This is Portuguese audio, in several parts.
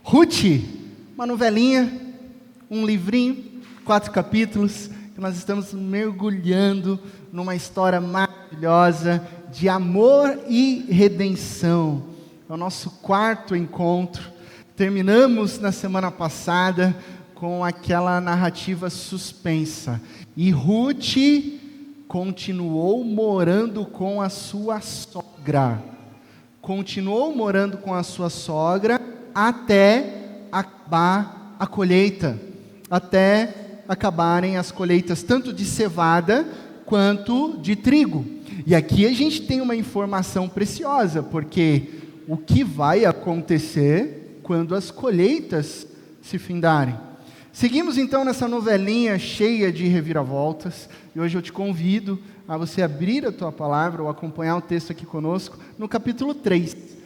Ruth, uma novelinha, um livrinho, 4 capítulos, que nós estamos mergulhando numa história maravilhosa de amor e redenção. É o nosso 4º encontro. Terminamos na semana passada com aquela narrativa suspensa. E Ruth continuou morando com a sua sogra. Continuou morando com a sua sogra até acabar a colheita. Até acabarem as colheitas tanto de cevada quanto de trigo. E aqui a gente tem uma informação preciosa, porque o que vai acontecer quando as colheitas se findarem? Seguimos então nessa novelinha cheia de reviravoltas, e hoje eu te convido a você abrir a tua palavra ou acompanhar o texto aqui conosco, no capítulo 3,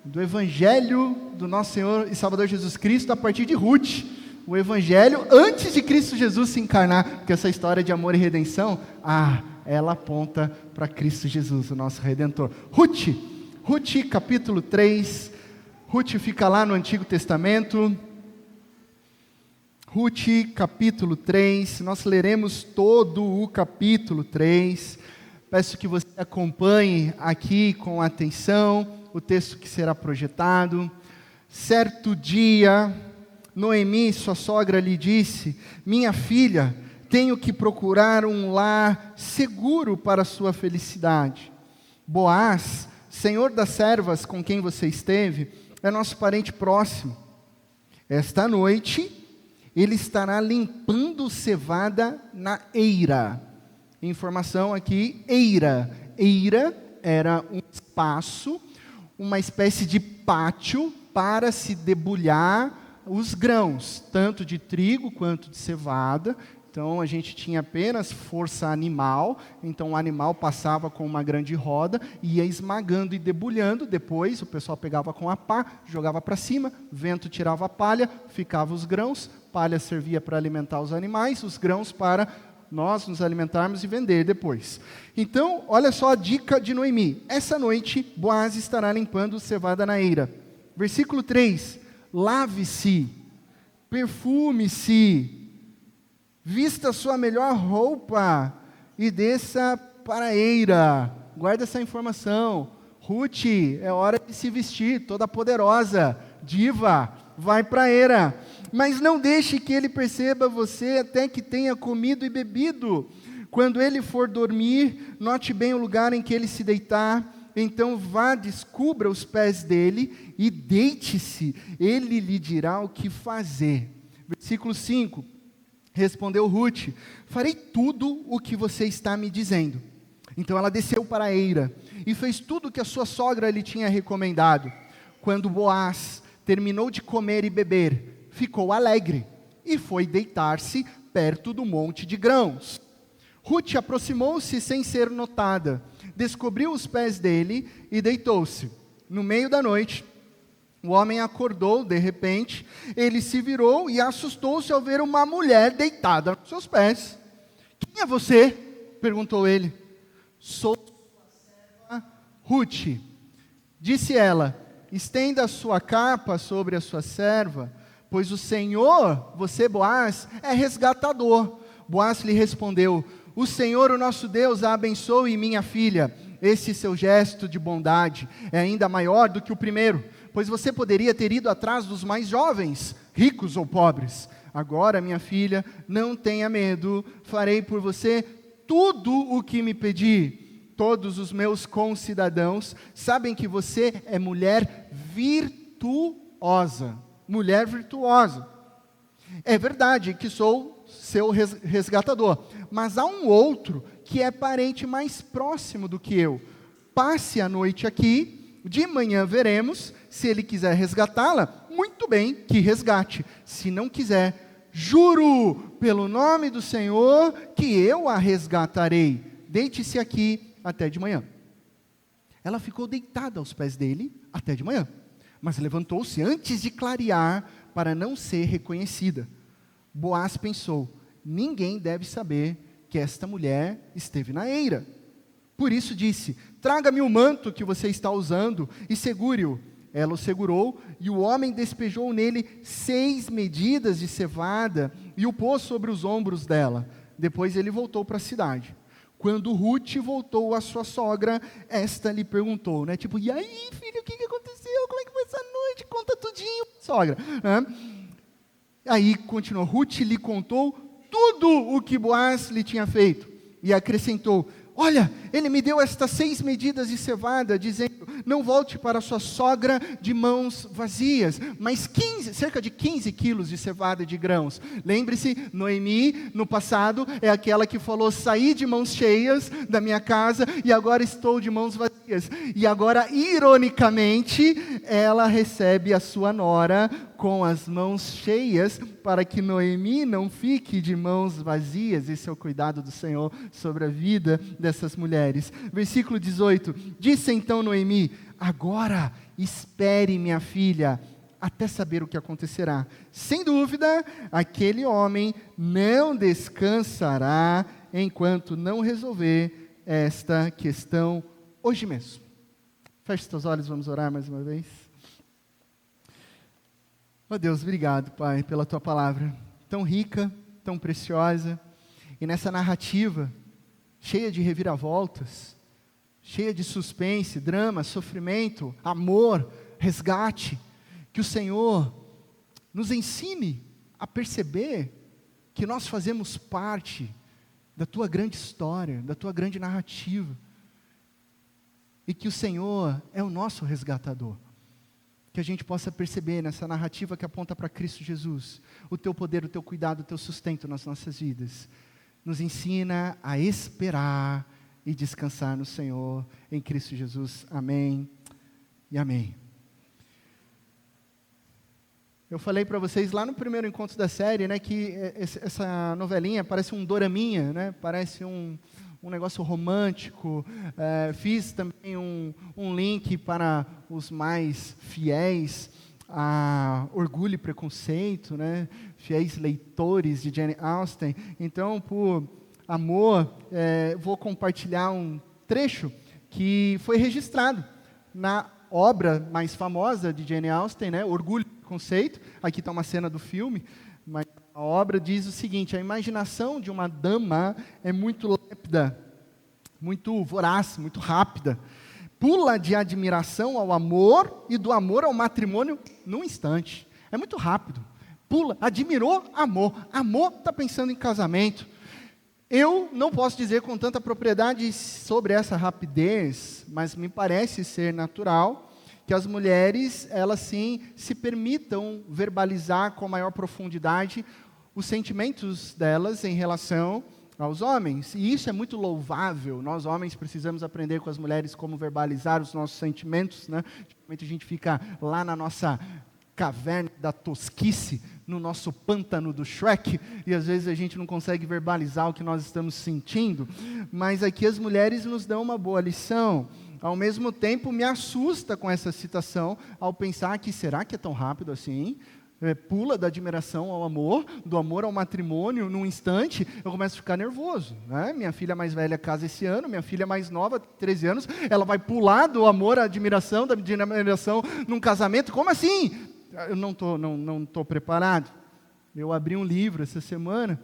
do Evangelho do nosso Senhor e Salvador Jesus Cristo, a partir de Ruth, o Evangelho antes de Cristo Jesus se encarnar, porque essa história de amor e redenção, ela aponta para Cristo Jesus, o nosso Redentor. Ruth capítulo 3, Ruth fica lá no Antigo Testamento. Ruth, capítulo 3, nós leremos todo o capítulo 3, peço que você acompanhe aqui com atenção o texto que será projetado. Certo dia, Noemi, sua sogra, lhe disse: minha filha, tenho que procurar um lar seguro para a sua felicidade. Boaz, senhor das servas com quem você esteve, é nosso parente próximo. Esta noite ele estará limpando cevada na eira. Informação aqui, eira. Eira era um espaço, uma espécie de pátio para se debulhar os grãos, tanto de trigo quanto de cevada. Então a gente tinha apenas força animal, então o animal passava com uma grande roda, ia esmagando e debulhando, depois o pessoal pegava com a pá, jogava para cima, vento tirava a palha, ficava os grãos, palha servia para alimentar os animais, os grãos para nós nos alimentarmos e vender depois. Então, olha só a dica de Noemi. Essa noite, Boaz estará limpando cevada na eira. Versículo 3, lave-se, perfume-se, vista sua melhor roupa e desça para a eira. Guarda essa informação. Ruth, é hora de se vestir, toda poderosa, diva, vai para a eira. Mas não deixe que ele perceba você até que tenha comido e bebido. Quando ele for dormir, note bem o lugar em que ele se deitar. Então vá, descubra os pés dele e deite-se. Ele lhe dirá o que fazer. Versículo 5. Respondeu Ruth: farei tudo o que você está me dizendo. Então ela desceu para a eira e fez tudo o que a sua sogra lhe tinha recomendado. Quando Boaz terminou de comer e beber, ficou alegre e foi deitar-se perto do monte de grãos. Ruth aproximou-se sem ser notada, descobriu os pés dele e deitou-se. No meio da noite, o homem acordou de repente, ele se virou e assustou-se ao ver uma mulher deitada aos seus pés. Quem é você? Perguntou ele. Sou sua serva Ruth. Disse ela: estenda a sua capa sobre a sua serva, pois o Senhor, você Boaz, é resgatador. Boaz lhe respondeu: o Senhor, o nosso Deus, a abençoe, minha filha. Esse seu gesto de bondade é ainda maior do que o primeiro, pois você poderia ter ido atrás dos mais jovens, ricos ou pobres. Agora, minha filha, não tenha medo, farei por você tudo o que me pedir. Todos os meus concidadãos sabem que você é mulher virtuosa. Mulher virtuosa. É verdade que sou seu resgatador, mas há um outro que é parente mais próximo do que eu. Passe a noite aqui, de manhã veremos. Se ele quiser resgatá-la, muito bem, que resgate. Se não quiser, juro pelo nome do Senhor que eu a resgatarei. Deite-se aqui até de manhã. Ela ficou deitada aos pés dele até de manhã, mas levantou-se antes de clarear para não ser reconhecida. Boaz pensou: ninguém deve saber que esta mulher esteve na eira. Por isso disse: traga-me o manto que você está usando e segure-o. Ela o segurou, e o homem despejou nele 6 medidas de cevada e o pôs sobre os ombros dela. Depois ele voltou para a cidade. Quando Ruth voltou à sua sogra, esta lhe perguntou, né? Tipo, e aí, filho, o que aconteceu? Como é que foi essa noite? Conta tudinho, sogra. Aí, continuou, Ruth lhe contou tudo o que Boaz lhe tinha feito. E acrescentou, olha, ele me deu estas 6 medidas de cevada, dizendo, não volte para sua sogra de mãos vazias, mas cerca de 15 quilos de cevada de grãos. Lembre-se, Noemi, no passado, é aquela que falou, saí de mãos cheias da minha casa, e agora estou de mãos vazias. E agora, ironicamente, ela recebe a sua nora com as mãos cheias, para que Noemi não fique de mãos vazias. Esse é o cuidado do Senhor sobre a vida dessas mulheres. Versículo 18, disse então Noemi, agora espere minha filha, até saber o que acontecerá. Sem dúvida, aquele homem não descansará, enquanto não resolver esta questão hoje mesmo. Feche seus olhos, vamos orar mais uma vez. Oh Deus, obrigado, Pai, pela Tua palavra, tão rica, tão preciosa, e nessa narrativa, cheia de reviravoltas, cheia de suspense, drama, sofrimento, amor, resgate, que o Senhor nos ensine a perceber que nós fazemos parte da Tua grande história, da Tua grande narrativa, e que o Senhor é o nosso resgatador. Que a gente possa perceber nessa narrativa que aponta para Cristo Jesus, o Teu poder, o Teu cuidado, o Teu sustento nas nossas vidas. Nos ensina a esperar e descansar no Senhor, em Cristo Jesus. Amém e amém. Eu falei para vocês lá no primeiro encontro da série, né, que essa novelinha parece um doraminha, né, parece um negócio romântico. Fiz também um link para os mais fiéis a Orgulho e Preconceito, né? Fiéis leitores de Jane Austen. Então, por amor, vou compartilhar um trecho que foi registrado na obra mais famosa de Jane Austen, né? Orgulho e Preconceito. Aqui está uma cena do filme, mas a obra diz o seguinte: a imaginação de uma dama é muito lépida, muito voraz, muito rápida. Pula de admiração ao amor e do amor ao matrimônio num instante. É muito rápido. Pula, admirou, amor. Amor, está pensando em casamento. Eu não posso dizer com tanta propriedade sobre essa rapidez, mas me parece ser natural que as mulheres, elas sim, se permitam verbalizar com maior profundidade os sentimentos delas em relação aos homens. E isso é muito louvável. Nós, homens, precisamos aprender com as mulheres como verbalizar os nossos sentimentos, né? Geralmente a gente fica lá na nossa caverna da tosquice, no nosso pântano do Shrek, e às vezes a gente não consegue verbalizar o que nós estamos sentindo, mas aqui as mulheres nos dão uma boa lição. Ao mesmo tempo, me assusta com essa citação, ao pensar que, será que é tão rápido assim? Pula da admiração ao amor, do amor ao matrimônio, num instante, eu começo a ficar nervoso, né? Minha filha mais velha casa esse ano, minha filha mais nova, 13 anos, ela vai pular do amor à admiração, da admiração num casamento, como assim? Eu não tô preparado. Eu abri um livro essa semana,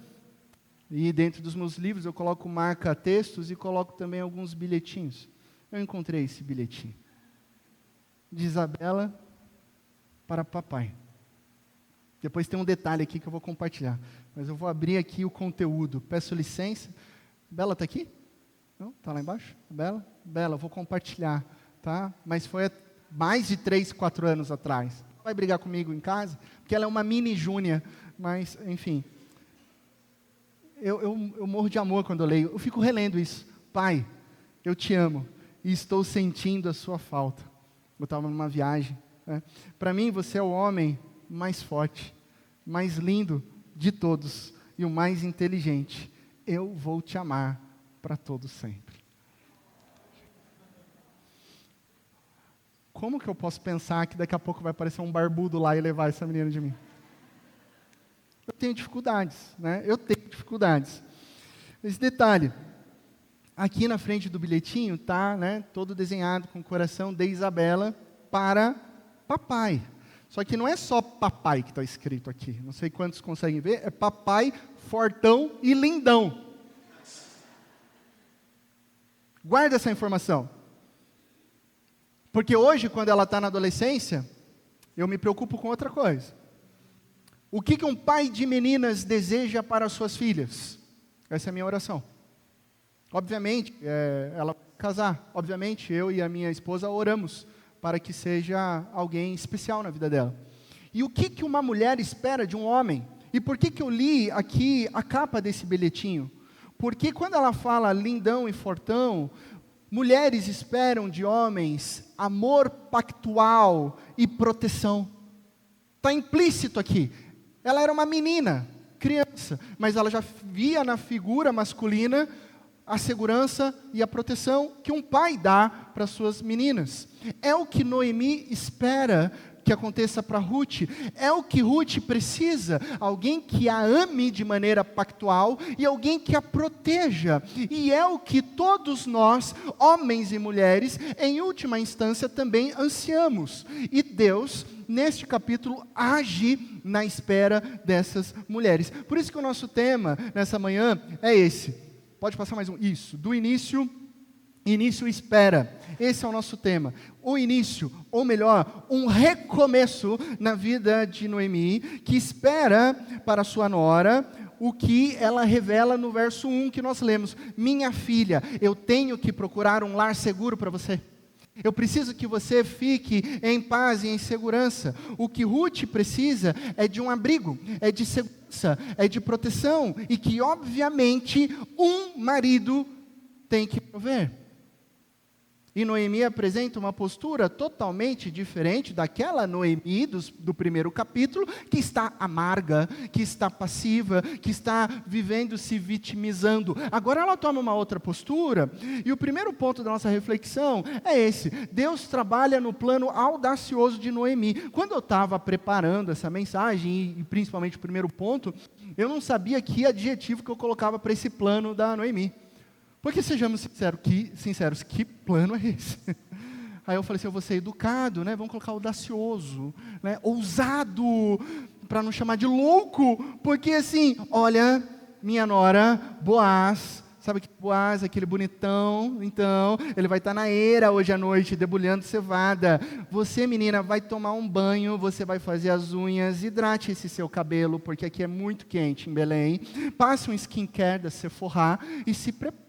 e dentro dos meus livros eu coloco marca-textos e coloco também alguns bilhetinhos. Eu encontrei esse bilhetinho. De Isabela para papai. Depois tem um detalhe aqui que eu vou compartilhar. Mas eu vou abrir aqui o conteúdo. Peço licença. Bela está aqui? Não? Está lá embaixo? Bela? Bela, eu vou compartilhar. Tá? Mas foi há mais de 3, 4 anos atrás. Vai brigar comigo em casa? Porque ela é uma mini Júnia. Mas, enfim. Eu morro de amor quando eu leio. Eu fico relendo isso. Pai, eu te amo. E estou sentindo a sua falta. Eu estava numa viagem. Né? Para mim, você é o homem mais forte, mais lindo de todos e o mais inteligente. Eu vou te amar para todo sempre. Como que eu posso pensar que daqui a pouco vai aparecer um barbudo lá e levar essa menina de mim? Eu tenho dificuldades, né? Eu tenho dificuldades. Esse detalhe, aqui na frente do bilhetinho está, né, todo desenhado com o coração de Isabela para papai. Só que não é só papai que está escrito aqui. Não sei quantos conseguem ver. É papai, fortão e lindão. Guarda essa informação. Porque hoje, quando ela está na adolescência, eu me preocupo com outra coisa. O que um pai de meninas deseja para as suas filhas? Essa é a minha oração. Obviamente, ela vai casar. Obviamente, eu e a minha esposa oramos para que seja alguém especial na vida dela. E o que uma mulher espera de um homem? E por que eu li aqui a capa desse bilhetinho? Porque quando ela fala lindão e fortão, mulheres esperam de homens amor pactual e proteção. Está implícito aqui. Ela era uma menina, criança, mas ela já via na figura masculina a segurança e a proteção que um pai dá para suas meninas. É o que Noemi espera que aconteça para Ruth. É o que Ruth precisa, alguém que a ame de maneira pactual e alguém que a proteja. E é o que todos nós, homens e mulheres, em última instância também ansiamos. E Deus, neste capítulo, age na espera dessas mulheres. Por isso que o nosso tema nessa manhã é esse. Pode passar mais um. Isso. Do início espera. Esse é o nosso tema. O início, ou melhor, um recomeço na vida de Noemi, que espera para sua nora o que ela revela no verso 1 que nós lemos. Minha filha, eu tenho que procurar um lar seguro para você. Eu preciso que você fique em paz e em segurança. O que Ruth precisa é de um abrigo, é de segurança, é de proteção, e que obviamente um marido tem que prover. E Noemi apresenta uma postura totalmente diferente daquela Noemi do primeiro capítulo, que está amarga, que está passiva, que está vivendo se vitimizando. Agora ela toma uma outra postura, e o primeiro ponto da nossa reflexão é esse: Deus trabalha no plano audacioso de Noemi. Quando eu estava preparando essa mensagem, e principalmente o primeiro ponto, eu não sabia que adjetivo que eu colocava para esse plano da Noemi. Porque sejamos sinceros, que plano é esse? Aí eu falei assim, eu vou ser educado, né? Vamos colocar audacioso, né? Ousado, para não chamar de louco, porque assim, olha, minha nora, Boaz, sabe que Boaz, aquele bonitão, então, ele vai estar na eira hoje à noite, debulhando cevada. Você, menina, vai tomar um banho, você vai fazer as unhas, hidrate esse seu cabelo, porque aqui é muito quente em Belém. Passe um skincare da Sephora e se prepare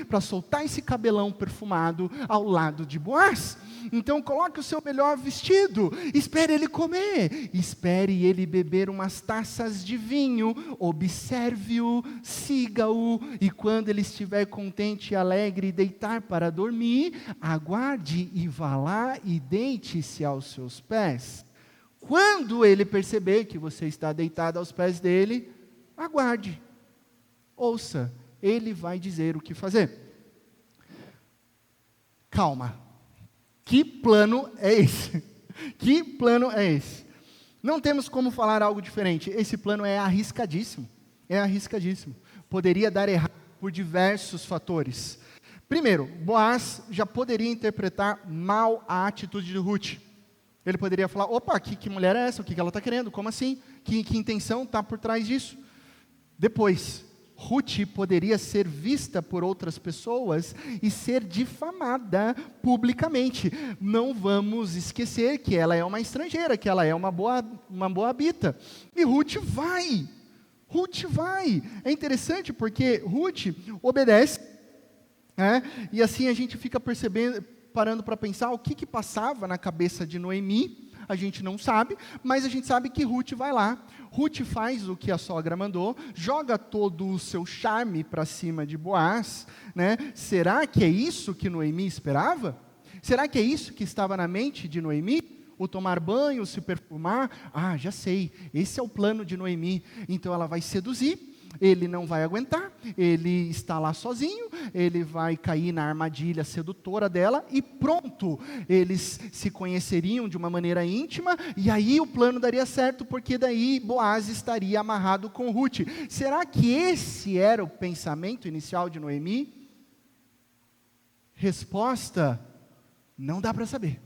para soltar esse cabelão perfumado ao lado de Boaz. Então coloque o seu melhor vestido, espere ele comer, espere ele beber umas taças de vinho, observe-o, siga-o, e quando ele estiver contente e alegre e deitar para dormir, aguarde e vá lá e deite-se aos seus pés. Quando ele perceber que você está deitado aos pés dele, aguarde, ouça, ele vai dizer o que fazer. Calma. Que plano é esse? Que plano é esse? Não temos como falar algo diferente. Esse plano é arriscadíssimo. É arriscadíssimo. Poderia dar errado por diversos fatores. Primeiro, Boaz já poderia interpretar mal a atitude de Ruth. Ele poderia falar, opa, que mulher é essa? O que ela está querendo? Como assim? Que intenção está por trás disso? Depois, Ruth poderia ser vista por outras pessoas e ser difamada publicamente. Não vamos esquecer que ela é uma estrangeira, que ela é uma moabita. E Ruth vai. É interessante porque Ruth obedece, né? E assim a gente fica parando para pensar o que passava na cabeça de Noemi. A gente não sabe, mas a gente sabe que Ruth vai lá. Ruth faz o que a sogra mandou, joga todo o seu charme para cima de Boaz, né? Será que é isso que Noemi esperava? Será que é isso que estava na mente de Noemi? O tomar banho, o se perfumar? Ah, já sei, esse é o plano de Noemi. Então ela vai seduzir, ele não vai aguentar, ele está lá sozinho, ele vai cair na armadilha sedutora dela e pronto, eles se conheceriam de uma maneira íntima e aí o plano daria certo, porque daí Boaz estaria amarrado com Ruth. Será que esse era o pensamento inicial de Noemi? Resposta, não dá para saber.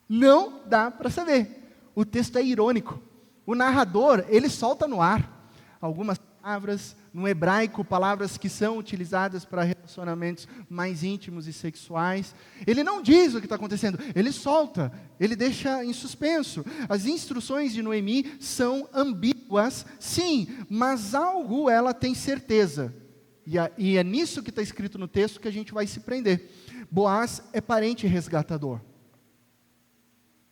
Não dá para saber. O texto é irônico. O narrador, ele solta no ar algumas palavras, no hebraico, palavras que são utilizadas para relacionamentos mais íntimos e sexuais. Ele não diz o que está acontecendo, ele solta, ele deixa em suspenso. As instruções de Noemi são ambíguas, sim, mas algo ela tem certeza. E é nisso que está escrito no texto que a gente vai se prender. Boaz é parente resgatador.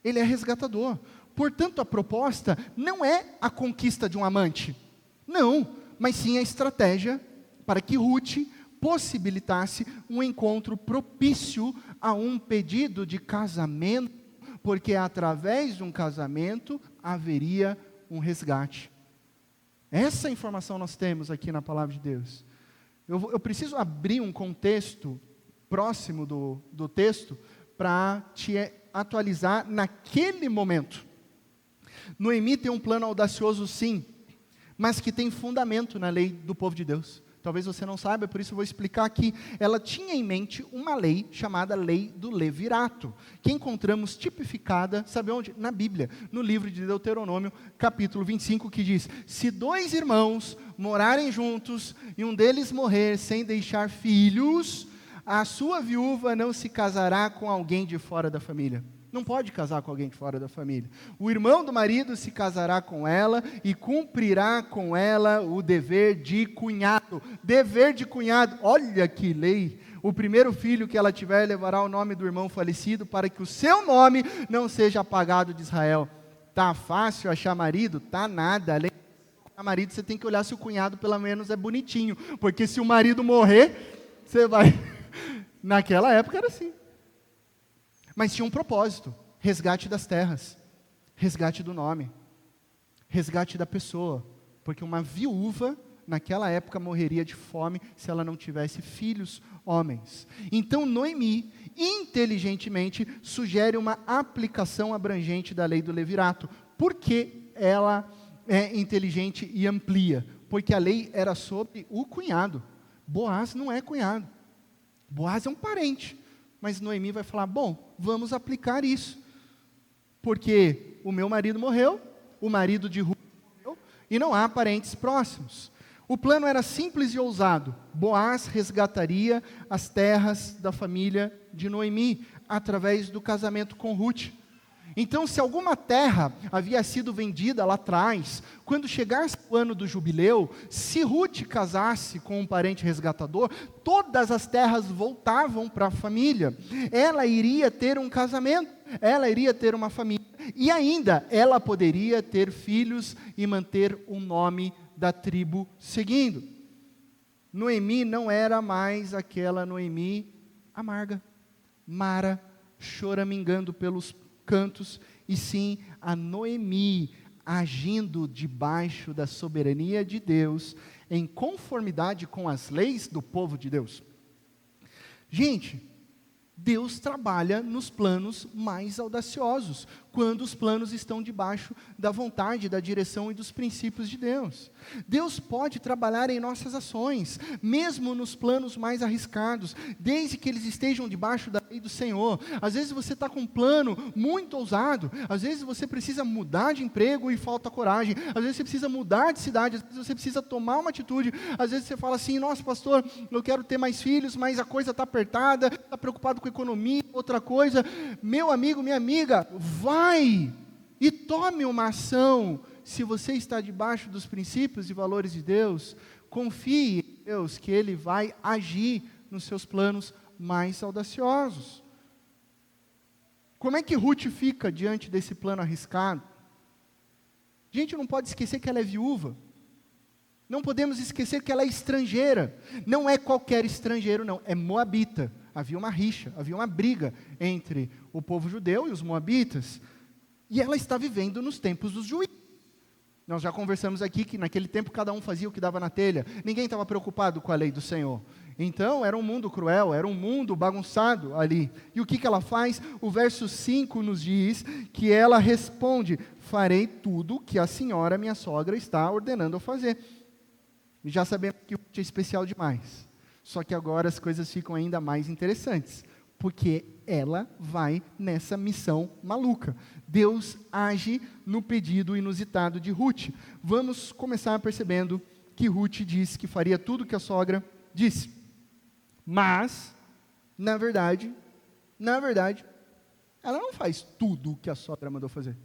Ele é resgatador. Portanto, a proposta não é a conquista de um amante. Não, mas sim a estratégia para que Ruth possibilitasse um encontro propício a um pedido de casamento, porque através de um casamento haveria um resgate. Essa informação nós temos aqui na palavra de Deus. Eu preciso abrir um contexto próximo do texto para te atualizar naquele momento. Noemi tem um plano audacioso, sim, mas que tem fundamento na lei do povo de Deus. Talvez você não saiba, por isso eu vou explicar aqui. Ela tinha em mente uma lei chamada Lei do Levirato, que encontramos tipificada, sabe onde? Na Bíblia, no livro de Deuteronômio, capítulo 25, que diz: se dois irmãos morarem juntos e um deles morrer sem deixar filhos, a sua viúva não se casará com alguém de fora da família. Não pode casar com alguém de fora da família. O irmão do marido se casará com ela e cumprirá com ela o dever de cunhado. Dever de cunhado, olha que lei. O primeiro filho que ela tiver levará o nome do irmão falecido para que o seu nome não seja apagado de Israel. Tá fácil achar marido? Tá nada. Além de achar marido, você tem que olhar se o cunhado pelo menos é bonitinho. Porque se o marido morrer, você vai... Naquela época era assim. Mas tinha um propósito: resgate das terras, resgate do nome, resgate da pessoa, porque uma viúva naquela época morreria de fome se ela não tivesse filhos homens. Então Noemi, inteligentemente, sugere uma aplicação abrangente da lei do levirato. Por que ela é inteligente e amplia? Porque a lei era sobre o cunhado. Boaz não é cunhado, Boaz é um parente. Mas Noemi vai falar: bom, vamos aplicar isso, porque o meu marido morreu, o marido de Ruth morreu, e não há parentes próximos. O plano era simples e ousado. Boaz resgataria as terras da família de Noemi, através do casamento com Ruth. Então, se alguma terra havia sido vendida lá atrás, quando chegasse o ano do jubileu, se Ruth casasse com um parente resgatador, todas as terras voltavam para a família. Ela iria ter um casamento, ela iria ter uma família, e ainda ela poderia ter filhos e manter o nome da tribo seguindo. Noemi não era mais aquela Noemi amarga, Mara, choramingando pelos cantos, e sim a Noemi agindo debaixo da soberania de Deus, em conformidade com as leis do povo de Deus. Gente, Deus trabalha nos planos mais audaciosos, quando os planos estão debaixo da vontade, da direção e dos princípios de Deus. Deus pode trabalhar em nossas ações, mesmo nos planos mais arriscados, desde que eles estejam debaixo da lei do Senhor. Às vezes você está com um plano muito ousado, às vezes você precisa mudar de emprego e falta coragem, às vezes você precisa mudar de cidade, às vezes você precisa tomar uma atitude, às vezes você fala assim: nossa pastor, eu quero ter mais filhos, mas a coisa está apertada, está preocupado com a economia, outra coisa. Meu amigo, minha amiga, vai e tome uma ação. Se você está debaixo dos princípios e valores de Deus, confie em Deus que Ele vai agir nos seus planos mais audaciosos. Como é que Ruth fica diante desse plano arriscado? Gente, não pode esquecer que ela é viúva. Não podemos esquecer que ela é estrangeira. Não é qualquer estrangeiro, não. É moabita. Havia uma rixa, havia uma briga entre o povo judeu e os moabitas. E ela está vivendo nos tempos dos juízes. Nós já conversamos aqui que naquele tempo cada um fazia o que dava na telha. Ninguém estava preocupado com a lei do Senhor. Então era um mundo cruel, era um mundo bagunçado ali. E o que ela faz? O verso 5 nos diz que ela responde: farei tudo que a senhora, minha sogra, está ordenando eu fazer. E já sabemos que o é especial demais. Só que agora as coisas ficam ainda mais interessantes. porque ela vai nessa missão maluca. Deus age no pedido inusitado de Ruth. Vamos começar percebendo que Ruth disse que faria tudo o que a sogra disse. Mas, na verdade, ela não faz tudo o que a sogra mandou fazer.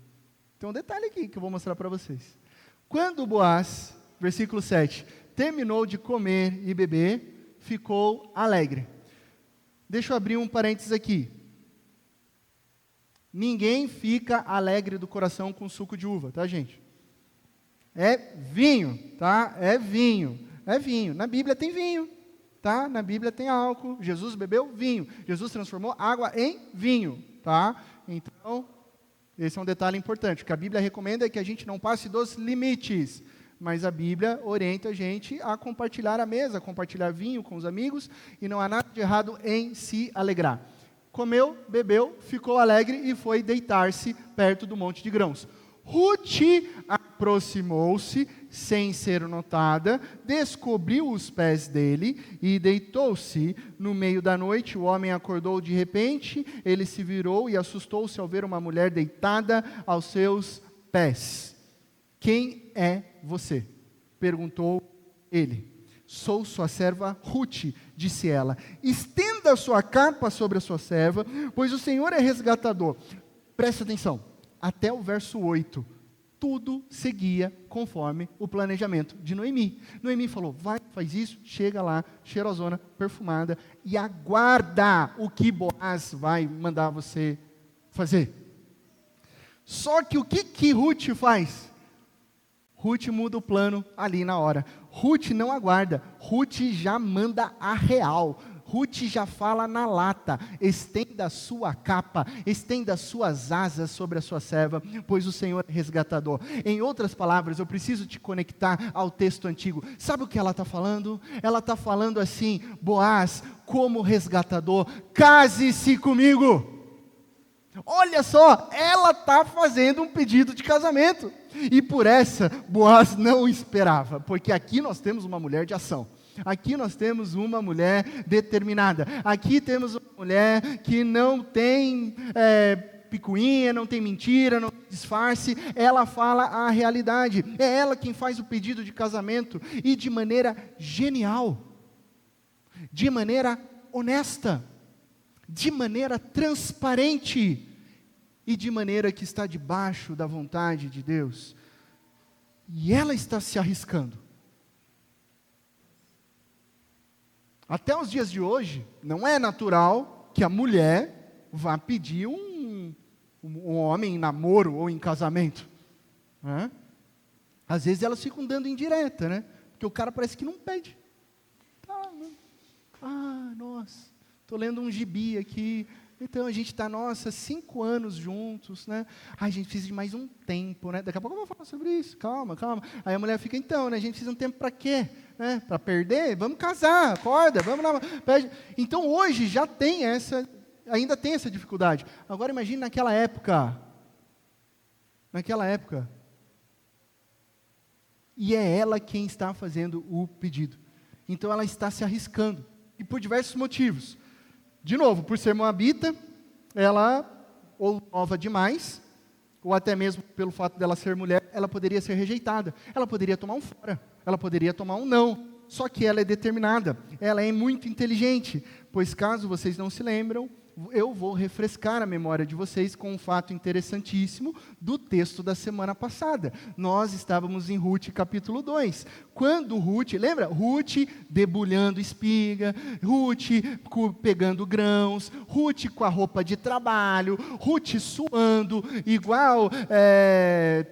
Tem um detalhe aqui que eu vou mostrar para vocês. Quando Boaz, versículo 7, terminou de comer e beber, ficou alegre. Deixa eu abrir um parênteses aqui. Ninguém fica alegre do coração com suco de uva, tá, gente? É vinho, tá? É vinho. Na Bíblia tem vinho, tá? Na Bíblia tem álcool. Jesus bebeu vinho. Jesus transformou água em vinho, tá? Então, esse é um detalhe importante. O que a Bíblia recomenda é que a gente não passe dos limites. Mas a Bíblia orienta a gente a compartilhar a mesa, compartilhar vinho com os amigos, e não há nada de errado em se alegrar. Comeu, bebeu, ficou alegre e foi deitar-se perto do monte de grãos. Ruth aproximou-se, sem ser notada, descobriu os pés dele e deitou-se. No meio da noite, o homem acordou de repente, ele se virou e assustou-se ao ver uma mulher deitada aos seus pés. Quem é você? Perguntou ele. Sou sua serva Ruth, disse ela. Estenda sua capa sobre a sua serva, pois o Senhor é resgatador. Presta atenção, até o verso 8, tudo seguia conforme o planejamento de Noemi. Noemi falou, vai, faz isso, chega lá, cheirosona, perfumada, e aguarda o que Boaz vai mandar você fazer. Só que o que Ruth faz? Ruth muda o plano ali na hora. Ruth não aguarda, Ruth já manda a real. Ruth já fala na lata, estenda a sua capa, estenda as suas asas sobre a sua serva, pois o Senhor é resgatador. Em outras palavras, eu preciso te conectar ao texto antigo. Sabe o que ela está falando? Ela está falando assim, Boaz, como resgatador, case-se comigo. Olha só, ela está fazendo um pedido de casamento. E por essa, Boaz não esperava, porque aqui nós temos uma mulher de ação. Aqui nós temos uma mulher determinada. Aqui temos uma mulher que não tem picuinha, não tem mentira, não tem disfarce. Ela fala a realidade. É ela quem faz o pedido de casamento. E de maneira genial. De maneira honesta. De maneira transparente. E de maneira que está debaixo da vontade de Deus. E ela está se arriscando. Até os dias de hoje, não é natural que a mulher vá pedir um homem em namoro ou em casamento. Né? Às vezes elas ficam dando indireta, né? Porque o cara parece que não pede. Tá, né? Ah, nossa, estou lendo um gibi aqui. Então a gente está, 5 anos juntos, né? Ai, a gente precisa de mais um tempo, né? Daqui a pouco eu vou falar sobre isso, calma. Aí a mulher fica, então, né? A gente precisa de um tempo para quê? Né? Para perder? Vamos casar, acorda, vamos lá. Pede. Então hoje já tem ainda tem essa dificuldade. Agora imagine naquela época. E é ela quem está fazendo o pedido. Então ela está se arriscando. E por diversos motivos. De novo, por ser moabita, ela ou nova demais, ou até mesmo pelo fato dela ser mulher, ela poderia ser rejeitada. Ela poderia tomar um fora, ela poderia tomar um não. Só que ela é determinada, ela é muito inteligente, pois caso vocês não se lembram, eu vou refrescar a memória de vocês com um fato interessantíssimo do texto da semana passada. Nós estávamos em Ruth capítulo 2. Quando Ruth, lembra? Ruth debulhando espiga, Ruth pegando grãos, Ruth com a roupa de trabalho, Ruth suando igual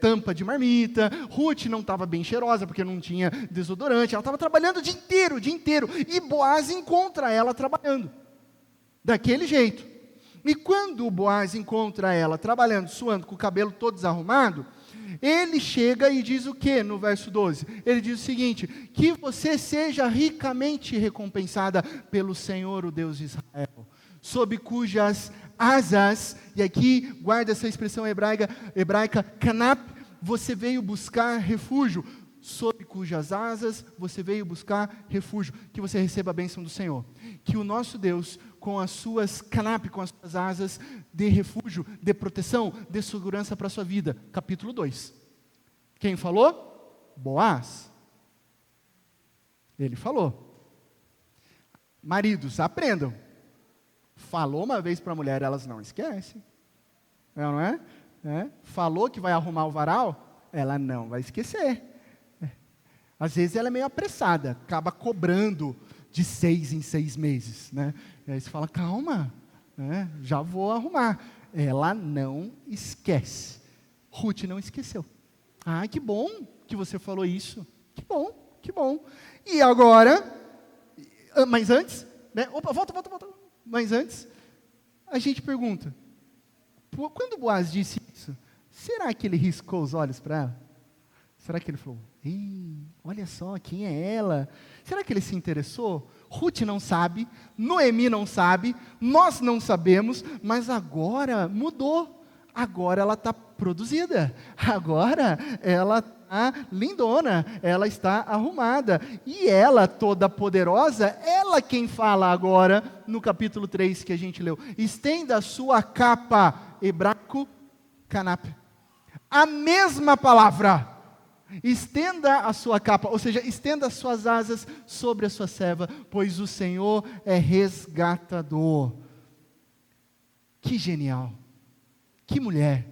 tampa de marmita, Ruth não estava bem cheirosa porque não tinha desodorante, ela estava trabalhando o dia inteiro, e Boaz encontra ela trabalhando. Daquele jeito. E quando o Boaz encontra ela trabalhando, suando, com o cabelo todo desarrumado, ele chega e diz o que no verso 12? Ele diz o seguinte, que você seja ricamente recompensada pelo Senhor, o Deus de Israel, sob cujas asas, e aqui guarda essa expressão hebraica, kanap, você veio buscar refúgio, sob cujas asas você veio buscar refúgio, que você receba a bênção do Senhor, que o nosso Deus com as suas canapes, com as suas asas de refúgio, de proteção, de segurança para a sua vida. Capítulo 2. Quem falou? Boaz. Ele falou. Maridos, aprendam. Falou uma vez para a mulher, elas não esquecem. Não é? Falou que vai arrumar o varal, ela não vai esquecer. Às vezes ela é meio apressada, acaba cobrando de 6 em 6 meses. Né? E aí você fala, calma, já vou arrumar. Ela não esquece. Ruth não esqueceu. Ah, que bom que você falou isso. Que bom, que bom. E agora, mas antes, né? Opa, volta. Mas antes, a gente pergunta, quando Boaz disse isso, será que ele riscou os olhos para ela? Será que ele falou, olha só, quem é ela? Será que ele se interessou? Ruth não sabe, Noemi não sabe, nós não sabemos, mas agora mudou. Agora ela está produzida, agora ela está lindona, ela está arrumada. E ela, toda poderosa, ela quem fala agora, no capítulo 3 que a gente leu. Estenda a sua capa, hebraico, canap. A mesma palavra. Estenda a sua capa, ou seja, estenda as suas asas sobre a sua serva, pois o Senhor é resgatador. Que genial. Que mulher,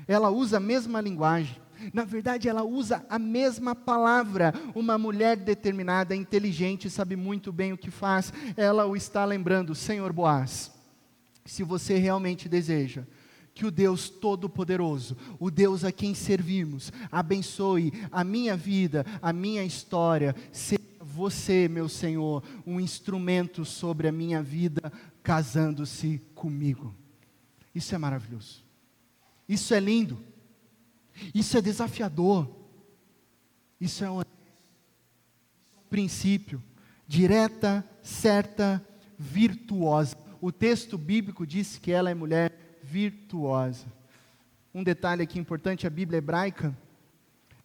ela usa a mesma linguagem, na verdade ela usa a mesma palavra, uma mulher determinada, inteligente, sabe muito bem o que faz, ela o está lembrando, Senhor Boaz, se você realmente deseja que o Deus Todo-Poderoso, o Deus a quem servimos, abençoe a minha vida, a minha história, seja você, meu Senhor, um instrumento sobre a minha vida, casando-se comigo. Isso é maravilhoso. Isso é lindo, isso é desafiador, isso é um princípio, direta, certa, virtuosa. O texto bíblico diz que ela é mulher virtuosa. Um detalhe aqui importante, a Bíblia hebraica,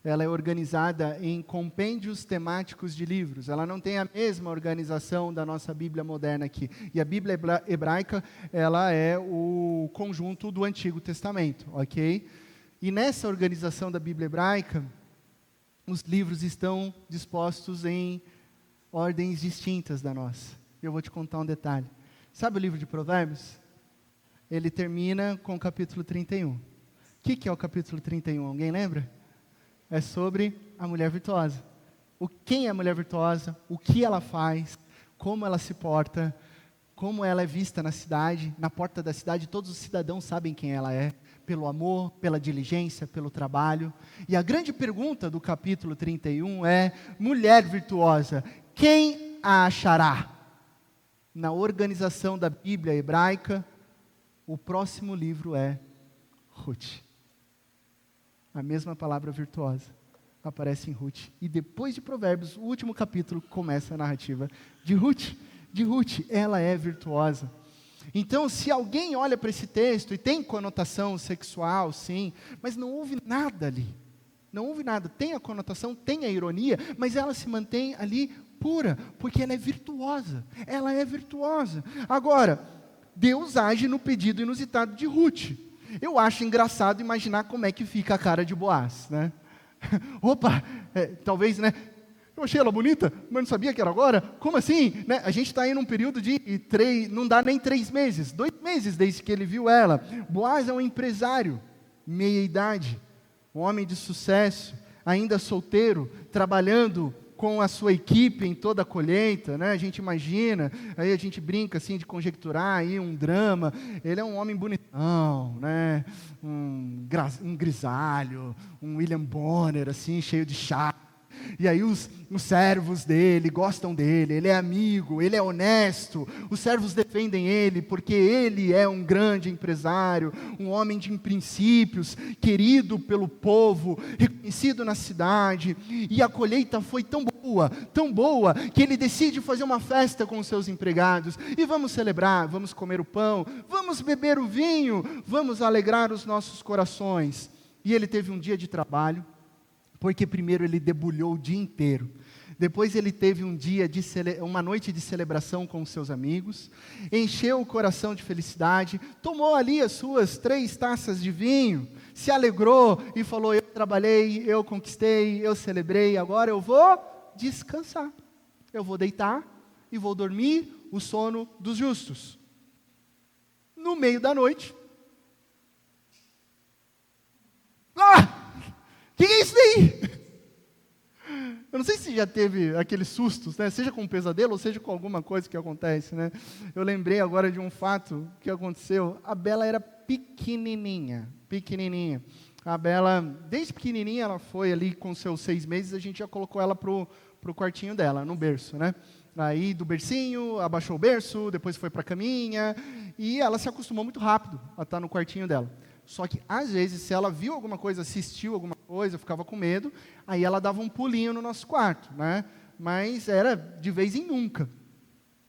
ela é organizada em compêndios temáticos de livros, ela não tem a mesma organização da nossa Bíblia moderna aqui, e a Bíblia hebraica, ela é o conjunto do Antigo Testamento, ok? E nessa organização da Bíblia hebraica, os livros estão dispostos em ordens distintas da nossa. Eu vou te contar um detalhe. Sabe o livro de Provérbios? Ele termina com o capítulo 31. O que é o capítulo 31? Alguém lembra? É sobre a mulher virtuosa. Quem é a mulher virtuosa, o que ela faz, como ela se porta, como ela é vista na cidade, na porta da cidade, todos os cidadãos sabem quem ela é, pelo amor, pela diligência, pelo trabalho. E a grande pergunta do capítulo 31 é, mulher virtuosa, quem a achará? Na organização da Bíblia hebraica, o próximo livro é Ruth. A mesma palavra virtuosa aparece em Ruth. E depois de Provérbios, o último capítulo começa a narrativa de Ruth. De Ruth, ela é virtuosa. Então, se alguém olha para esse texto e tem conotação sexual, sim, mas não houve nada ali. Não houve nada. Tem a conotação, tem a ironia, mas ela se mantém ali pura, porque ela é virtuosa. Ela é virtuosa. Agora, Deus age no pedido inusitado de Ruth. Eu acho engraçado imaginar como é que fica a cara de Boaz, né? Opa, talvez, né? Eu achei ela bonita, mas não sabia que era agora. Como assim? Né? A gente está aí num período de não dá nem 3 meses, 2 meses desde que ele viu ela. Boaz é um empresário, meia-idade, um homem de sucesso, ainda solteiro, trabalhando com a sua equipe em toda a colheita, né? A gente imagina, aí a gente brinca assim de conjecturar aí um drama. Ele é um homem bonitão, né? Um grisalho, um William Bonner assim, cheio de chá. E aí os servos dele gostam dele, ele é amigo, ele é honesto, os servos defendem ele, porque ele é um grande empresário, um homem de princípios, querido pelo povo, reconhecido na cidade, e a colheita foi tão boa, que ele decide fazer uma festa com os seus empregados, e vamos celebrar, vamos comer o pão, vamos beber o vinho, vamos alegrar os nossos corações. E ele teve um dia de trabalho, Porque primeiro ele debulhou o dia inteiro. Depois ele teve uma noite de celebração com os seus amigos, encheu o coração de felicidade, tomou ali as suas 3 taças de vinho, se alegrou e falou: eu trabalhei, eu conquistei, eu celebrei, agora eu vou descansar. Eu vou deitar e vou dormir o sono dos justos. No meio da noite, que é isso aí? Eu não sei se já teve aqueles sustos, né? Seja com um pesadelo ou seja com alguma coisa que acontece, né? Eu lembrei agora de um fato que aconteceu. A Bela era pequenininha. A Bela, desde pequenininha, ela foi ali com seus 6 meses, a gente já colocou ela pro quartinho dela, no berço, né? Aí do bercinho, abaixou o berço, depois foi para a caminha, e ela se acostumou muito rápido a estar no quartinho dela. Só que, às vezes, se ela viu alguma coisa, assistiu alguma coisa, ficava com medo, aí ela dava um pulinho no nosso quarto, né? Mas era de vez em nunca.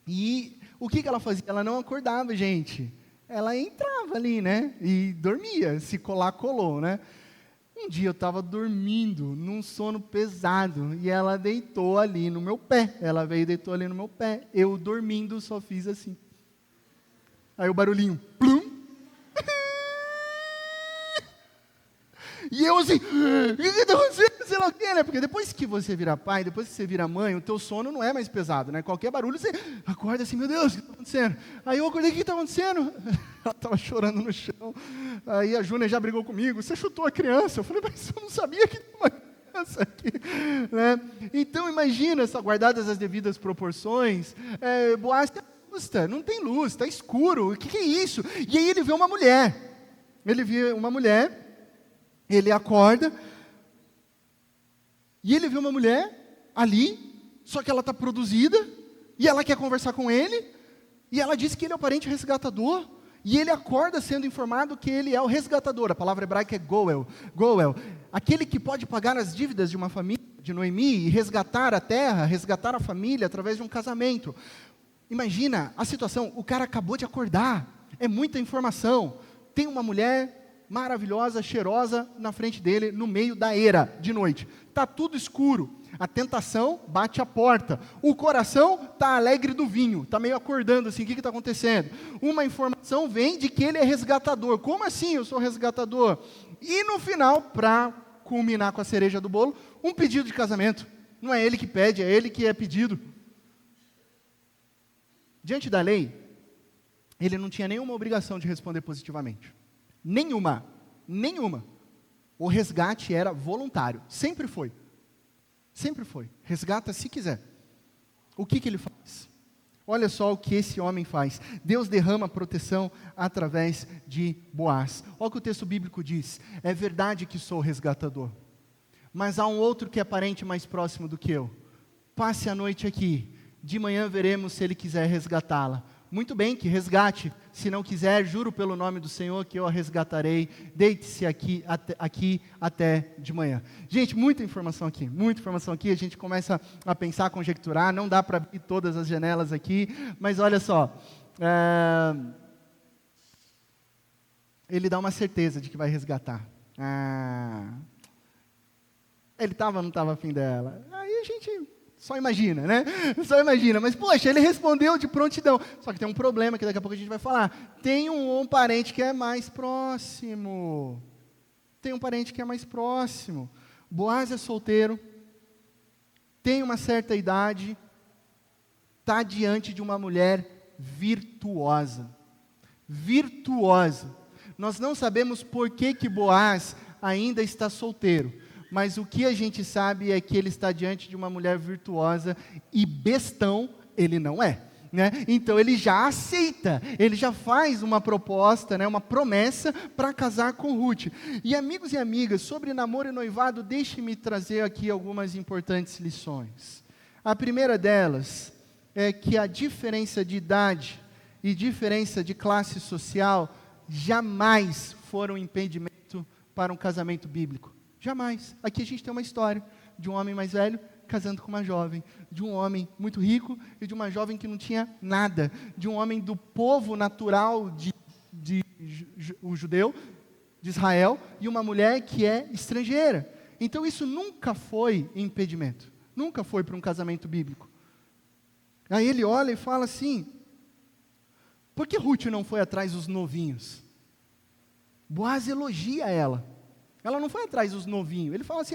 E o que ela fazia? Ela não acordava, gente. Ela entrava ali, né? E dormia, se colar, colou, né? Um dia eu estava dormindo, num sono pesado, e ela deitou ali no meu pé. Ela veio e deitou ali no meu pé. Eu, dormindo, só fiz assim. Aí o barulhinho, plum. E eu assim, o que está acontecendo? Sei lá o que, né? Porque depois que você vira pai, depois que você vira mãe, o teu sono não é mais pesado, né? Qualquer barulho você acorda assim, meu Deus, o que está acontecendo? Aí eu acordei, o que está acontecendo? Ela estava chorando no chão. Aí a Júnia já brigou comigo, você chutou a criança. Eu falei, mas eu não sabia que tinha uma criança aqui. Né? Então imagina, guardadas as devidas proporções, Boaz não tem luz, está escuro, o que é isso? E aí ele vê uma mulher. Ele acorda, e ele vê uma mulher ali, só que ela está produzida, e ela quer conversar com ele, e ela diz que ele é o parente resgatador, e ele acorda sendo informado que ele é o resgatador. A palavra hebraica é Goel, aquele que pode pagar as dívidas de uma família, de Noemi, e resgatar a terra, resgatar a família através de um casamento. Imagina a situação, o cara acabou de acordar, é muita informação, tem uma mulher maravilhosa, cheirosa, na frente dele, no meio da eira, de noite. Está tudo escuro, a tentação bate a porta, o coração está alegre do vinho, está meio acordando assim, o que está acontecendo? Uma informação vem de que ele é resgatador. Como assim eu sou resgatador? E no final, para culminar com a cereja do bolo, um pedido de casamento. Não é ele que pede, é ele que é pedido. Diante da lei, ele não tinha nenhuma obrigação de responder positivamente. Nenhuma. O resgate era voluntário, sempre foi. Resgata se quiser. O que ele faz? Olha só o que esse homem faz. Deus derrama proteção através de Boaz. Olha o que o texto bíblico diz. É verdade que sou resgatador, mas há um outro que é parente mais próximo do que eu. Passe a noite aqui, de manhã veremos se ele quiser resgatá-la. Muito bem, que resgate. Se não quiser, juro pelo nome do Senhor que eu a resgatarei. Deite-se aqui até de manhã. Gente, muita informação aqui. A gente começa a pensar, a conjecturar. Não dá para abrir todas as janelas aqui. Mas olha só. Ele dá uma certeza de que vai resgatar. Ele estava ou não estava afim dela? Aí a gente só imagina, né? Mas poxa, ele respondeu de prontidão. Só que tem um problema que daqui a pouco a gente vai falar. Tem um parente que é mais próximo. Boaz é solteiro, tem uma certa idade, está diante de uma mulher virtuosa. Nós não sabemos por que Boaz ainda está solteiro. Mas o que a gente sabe é que ele está diante de uma mulher virtuosa e bestão ele não é. Né? Então ele já aceita, ele já faz uma proposta, né, uma promessa para casar com Ruth. E amigos e amigas, sobre namoro e noivado, deixe-me trazer aqui algumas importantes lições. A primeira delas é que a diferença de idade e diferença de classe social jamais foram impedimento para um casamento bíblico. Jamais. Aqui a gente tem uma história de um homem mais velho casando com uma jovem, de um homem muito rico e de uma jovem que não tinha nada, de um homem do povo natural o judeu, de Israel, e uma mulher que é estrangeira. Então isso nunca foi impedimento, nunca foi para um casamento bíblico. Aí ele olha e fala assim, por que Ruth não foi atrás dos novinhos? Boaz elogia ela não foi atrás dos novinhos, ele fala assim,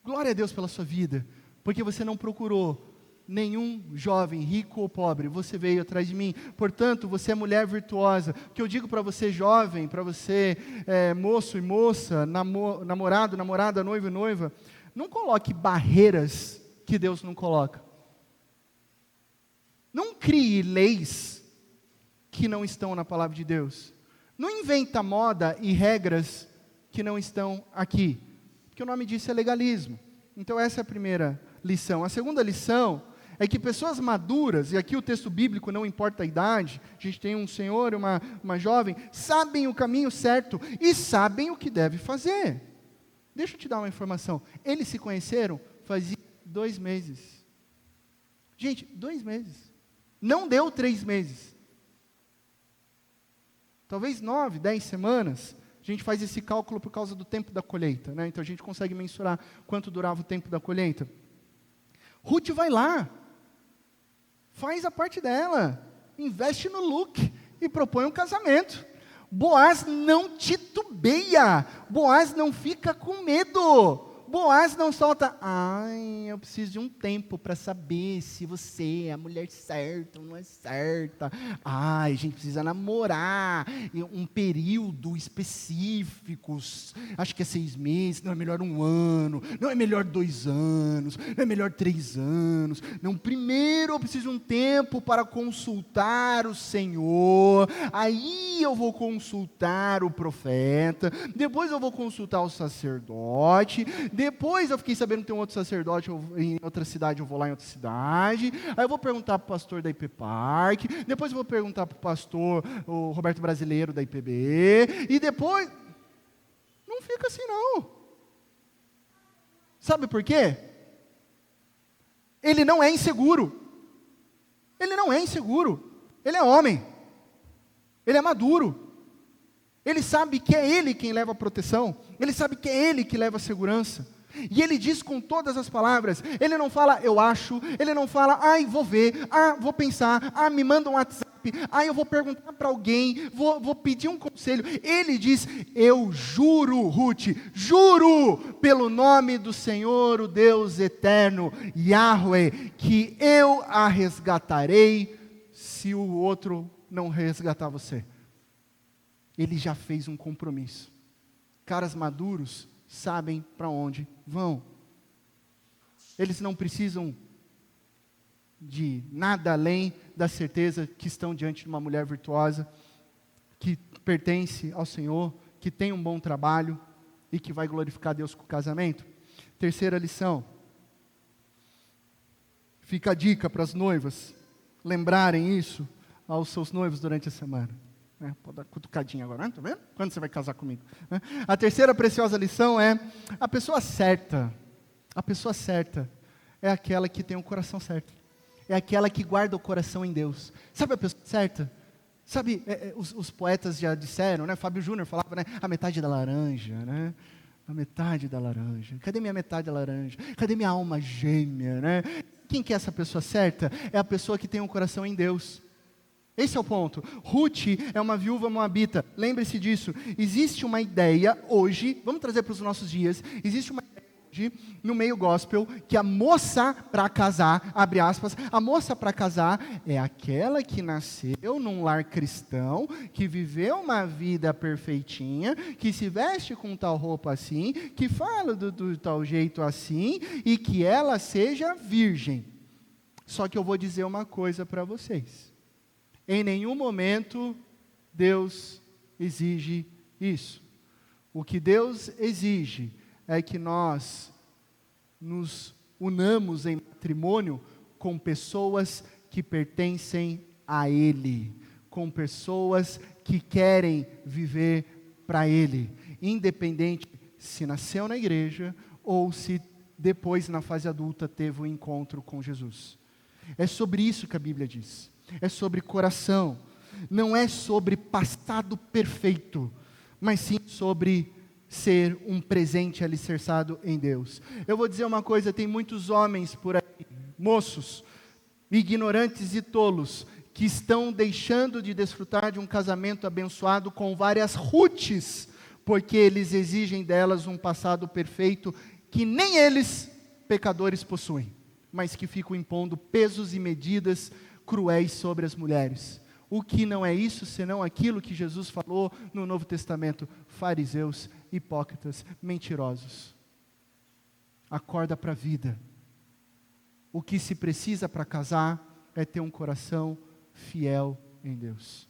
glória a Deus pela sua vida, porque você não procurou nenhum jovem, rico ou pobre, você veio atrás de mim, portanto, você é mulher virtuosa. O que eu digo para você jovem, para você moço e moça, namorado, namorada, noivo e noiva, não coloque barreiras que Deus não coloca. Não crie leis que não estão na palavra de Deus. Não inventa moda e regras que não estão aqui, porque o nome disso é legalismo. Então essa é a primeira lição. A segunda lição é que pessoas maduras, e aqui o texto bíblico não importa a idade, a gente tem um senhor e uma jovem, sabem o caminho certo e sabem o que deve fazer. Deixa eu te dar uma informação, eles se conheceram fazia 2 meses. Gente, 2 meses. Não deu 3 meses. Talvez 9, 10 semanas. A gente faz esse cálculo por causa do tempo da colheita, né? Então a gente consegue mensurar quanto durava o tempo da colheita. Ruth vai lá, faz a parte dela, investe no look e propõe um casamento. Boaz não titubeia, Boaz não fica com medo, Boaz não solta, eu preciso de um tempo para saber se você é a mulher certa ou não é certa. A gente precisa namorar em um período específico, acho que é 6 meses, não é melhor 1 ano, não é melhor 2 anos, não é melhor 3 anos. Não, primeiro eu preciso de um tempo para consultar o Senhor, aí eu vou consultar o profeta, depois eu vou consultar o sacerdote, depois eu fiquei sabendo que tem um outro sacerdote em outra cidade, eu vou lá em outra cidade, aí eu vou perguntar para o pastor da IP Park, depois eu vou perguntar para o pastor, o Roberto Brasileiro da IPB, e depois, não fica assim não. Sabe por quê? Ele não é inseguro, ele é homem, ele é maduro, ele sabe que é ele quem leva a proteção, ele sabe que é ele que leva a segurança, e ele diz com todas as palavras, ele não fala eu acho, ele não fala vou ver, vou pensar, me manda um WhatsApp, eu vou perguntar para alguém, vou pedir um conselho. Ele diz, eu juro, Ruth, juro pelo nome do Senhor, o Deus eterno, Yahweh, que eu a resgatarei, se o outro não resgatar você. Ele já fez um compromisso. Caras maduros sabem para onde vão. Eles não precisam de nada além da certeza que estão diante de uma mulher virtuosa, que pertence ao Senhor, que tem um bom trabalho e que vai glorificar Deus com o casamento. Terceira lição. Fica a dica para as noivas lembrarem isso aos seus noivos durante a semana. Pode dar cutucadinha agora, tá vendo? Quando você vai casar comigo? A terceira preciosa lição é, a pessoa certa é aquela que tem o coração certo, é aquela que guarda o coração em Deus. Sabe a pessoa certa? Sabe, os poetas já disseram, né? Fábio Júnior falava, né? A metade da laranja, né? A metade da laranja. Cadê minha metade da laranja? Cadê minha alma gêmea, né? Quem que é essa pessoa certa? É a pessoa que tem um coração em Deus. Esse é o ponto. Ruth é uma viúva moabita. Lembre-se disso. Existe uma ideia hoje, vamos trazer para os nossos dias, existe uma ideia hoje no meio gospel que a moça para casar, abre aspas, a moça para casar é aquela que nasceu num lar cristão, que viveu uma vida perfeitinha, que se veste com tal roupa assim, que fala do tal jeito assim, e que ela seja virgem. Só que eu vou dizer uma coisa para vocês. Em nenhum momento Deus exige isso. O que Deus exige é que nós nos unamos em matrimônio com pessoas que pertencem a Ele, com pessoas que querem viver para Ele, independente se nasceu na igreja ou se depois na fase adulta teve um encontro com Jesus. É sobre isso que a Bíblia diz. É sobre coração, não é sobre passado perfeito, mas sim sobre ser um presente alicerçado em Deus. Eu vou dizer uma coisa, tem muitos homens por aí, moços, ignorantes e tolos, que estão deixando de desfrutar de um casamento abençoado com várias Ruths, porque eles exigem delas um passado perfeito que nem eles, pecadores, possuem, mas que ficam impondo pesos e medidas cruéis sobre as mulheres. O que não é isso, senão aquilo que Jesus falou no Novo Testamento: fariseus, hipócritas, mentirosos. Acorda para a vida. O que se precisa para casar é ter um coração fiel em Deus.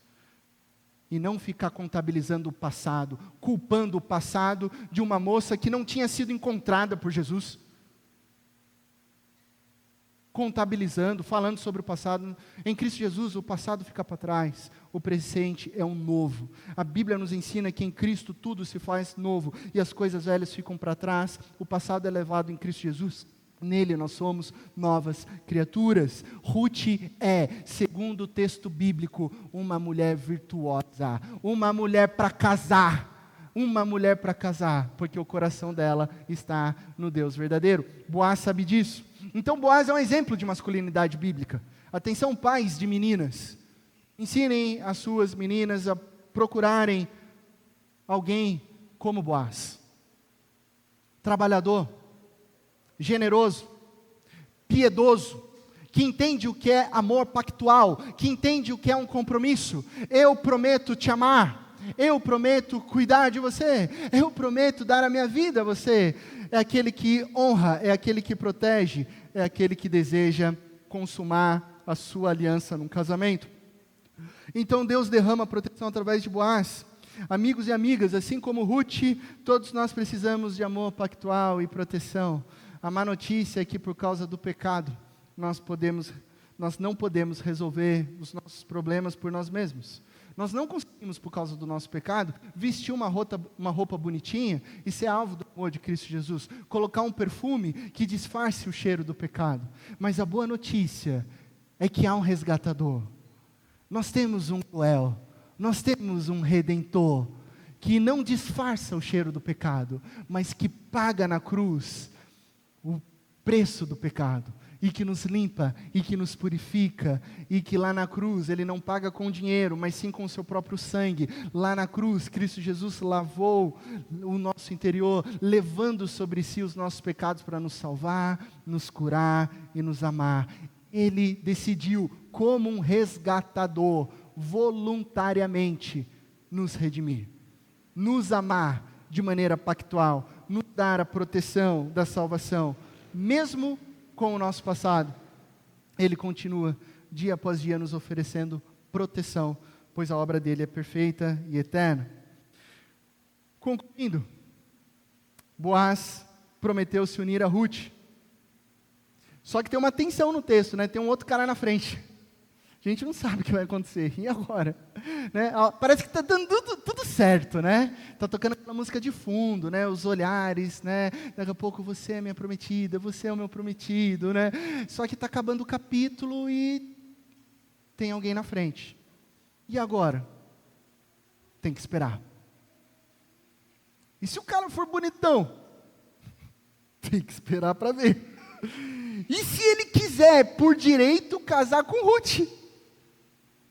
E não ficar contabilizando o passado, culpando o passado de uma moça que não tinha sido encontrada por Jesus. Contabilizando, falando sobre o passado. Em Cristo Jesus, o passado fica para trás, o presente é um novo. A Bíblia nos ensina que em Cristo tudo se faz novo, e as coisas velhas ficam para trás, o passado é levado em Cristo Jesus. Nele nós somos novas criaturas. Ruth é, segundo o texto bíblico, uma mulher virtuosa, uma mulher para casar, porque o coração dela está no Deus verdadeiro. Boaz sabe disso. Então Boaz é um exemplo de masculinidade bíblica. Atenção, pais de meninas, ensinem as suas meninas a procurarem alguém como Boaz. Trabalhador, generoso, piedoso, que entende o que é amor pactual, que entende o que é um compromisso. Eu prometo te amar, eu prometo cuidar de você, eu prometo dar a minha vida a você. É aquele que honra, é aquele que protege, é aquele que deseja consumar a sua aliança num casamento. Então Deus derrama proteção através de Boaz. Amigos e amigas, assim como Ruth, todos nós precisamos de amor pactual e proteção. A má notícia é que por causa do pecado, nós não podemos resolver os nossos problemas por nós mesmos. Nós não conseguimos, por causa do nosso pecado, vestir uma roupa bonitinha e ser alvo do amor de Cristo Jesus. Colocar um perfume que disfarce o cheiro do pecado. Mas a boa notícia é que há um resgatador. Nós temos um Joel, nós temos um Redentor, que não disfarça o cheiro do pecado, mas que paga na cruz o preço do pecado, e que nos limpa, e que nos purifica, e que lá na cruz Ele não paga com dinheiro, mas sim com o seu próprio sangue. Lá na cruz, Cristo Jesus lavou o nosso interior, levando sobre si os nossos pecados para nos salvar, nos curar e nos amar. Ele decidiu, como um resgatador, voluntariamente nos redimir, nos amar de maneira pactual, nos dar a proteção da salvação, mesmo com o nosso passado. Ele continua dia após dia nos oferecendo proteção, pois a obra dele é perfeita e eterna. Concluindo, Boaz prometeu se unir a Ruth. Só que tem uma tensão no texto, né? Tem um outro cara na frente. A gente não sabe o que vai acontecer. E agora? Né? Parece que está dando tudo certo, né? Está tocando aquela música de fundo, né? Os olhares, né? Daqui a pouco você é minha prometida, você é o meu prometido, né? Só que está acabando o capítulo e tem alguém na frente. E agora? Tem que esperar. E se o cara for bonitão? Tem que esperar para ver. E se ele quiser, por direito, casar com Ruth?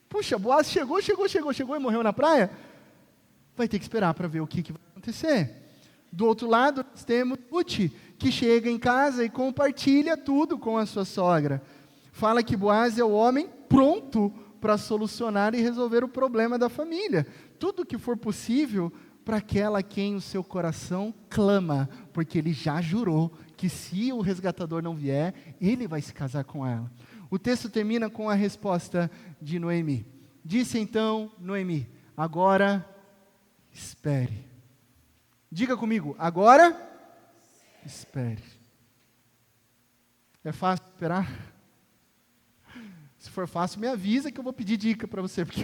Puxa, Boaz chegou e morreu na praia? Vai ter que esperar para ver o que vai acontecer. Do outro lado, nós temos Ruth, que chega em casa e compartilha tudo com a sua sogra. Fala que Boaz é o homem pronto para solucionar e resolver o problema da família. Tudo que for possível para aquela a quem o seu coração clama, porque ele já jurou que se o resgatador não vier, ele vai se casar com ela. O texto termina com a resposta de Noemi. Disse então Noemi: agora espere. Diga comigo, agora espere. É fácil esperar? Se for fácil, me avisa que eu vou pedir dica para você, porque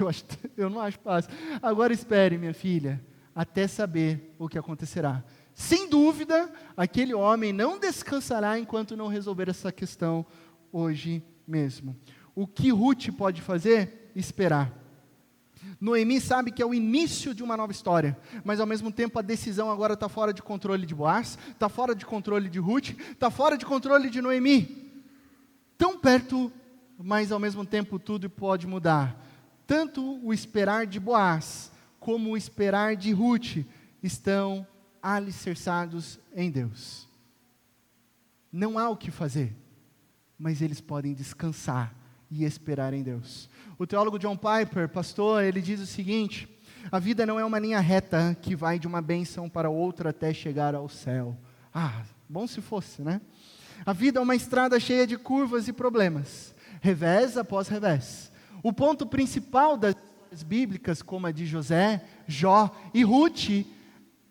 eu não acho fácil. Agora espere, minha filha, até saber o que acontecerá. Sem dúvida, aquele homem não descansará enquanto não resolver essa questão hoje mesmo. O que Ruth pode fazer? Esperar. Noemi sabe que é o início de uma nova história, mas ao mesmo tempo a decisão agora está fora de controle de Boaz, está fora de controle de Ruth, está fora de controle de Noemi. Tão perto, mas ao mesmo tempo tudo pode mudar. Tanto o esperar de Boaz, como o esperar de Ruth, estão alicerçados em Deus. Não há o que fazer, mas eles podem descansar e esperar em Deus. O teólogo John Piper, pastor, ele diz o seguinte: a vida não é uma linha reta que vai de uma bênção para outra até chegar ao céu. Bom se fosse, né? A vida é uma estrada cheia de curvas e problemas, revés após revés. O ponto principal das histórias bíblicas, como a de José, Jó e Ruth,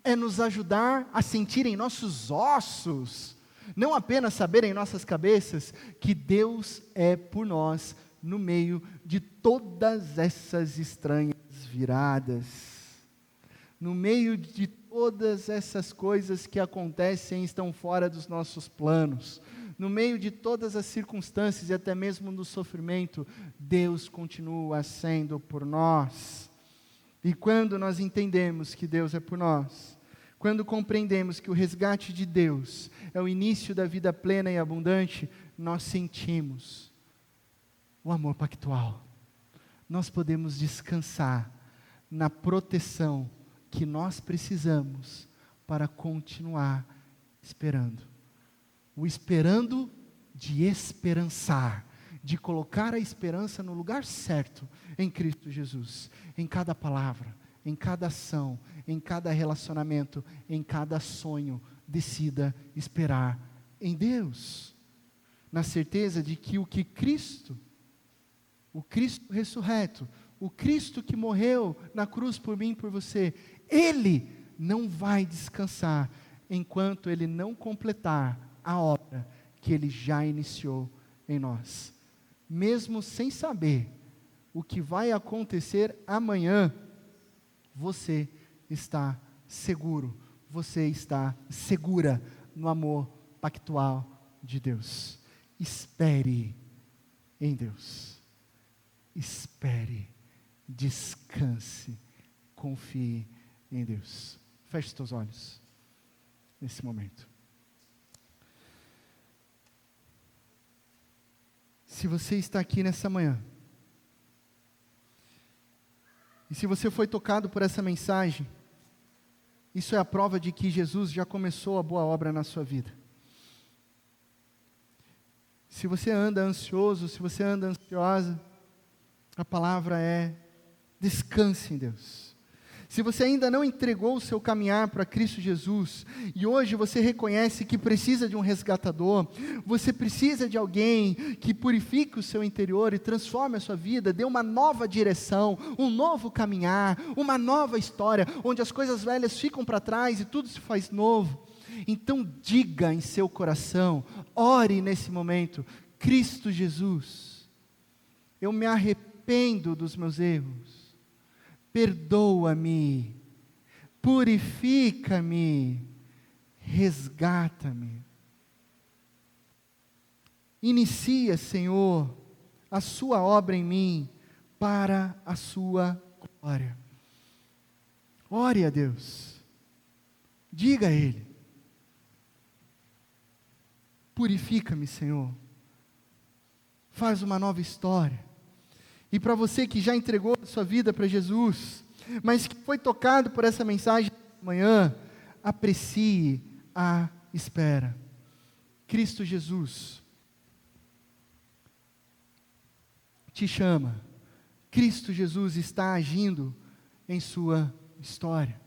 é nos ajudar a sentir em nossos ossos, não apenas saber em nossas cabeças, que Deus é por nós no meio de todas essas estranhas viradas, no meio de todas essas coisas que acontecem e estão fora dos nossos planos, no meio de todas as circunstâncias e até mesmo do sofrimento, Deus continua sendo por nós. E quando nós entendemos que Deus é por nós, quando compreendemos que o resgate de Deus é o início da vida plena e abundante, nós sentimos o amor pactual. Nós podemos descansar na proteção que nós precisamos para continuar esperando. O esperando de esperançar, de colocar a esperança no lugar certo em Cristo Jesus, em cada palavra, em cada ação, em cada relacionamento, em cada sonho. Decida esperar em Deus, na certeza de que o Cristo ressurreto, o Cristo que morreu na cruz por mim e por você, Ele não vai descansar enquanto Ele não completar a obra que Ele já iniciou em nós. Mesmo sem saber o que vai acontecer amanhã, você está seguro, você está segura no amor pactual de Deus. Espere em Deus. Espere, descanse, confie em Deus. Feche seus olhos nesse momento. Se você está aqui nessa manhã, e se você foi tocado por essa mensagem, isso é a prova de que Jesus já começou a boa obra na sua vida. Se você anda ansioso, se você anda ansiosa, a palavra é: descanse em Deus. Se você ainda não entregou o seu caminhar para Cristo Jesus, e hoje você reconhece que precisa de um resgatador, você precisa de alguém que purifique o seu interior e transforme a sua vida, dê uma nova direção, um novo caminhar, uma nova história, onde as coisas velhas ficam para trás e tudo se faz novo. Então diga em seu coração, ore nesse momento: Cristo Jesus, eu me arrependo dos meus erros, perdoa-me, purifica-me, resgata-me. Inicia, Senhor, a sua obra em mim, para a sua glória. Ore a Deus, diga a Ele: purifica-me, Senhor, faz uma nova história. E para você que já entregou a sua vida para Jesus, mas que foi tocado por essa mensagem amanhã, aprecie a espera. Cristo Jesus te chama. Cristo Jesus está agindo em sua história.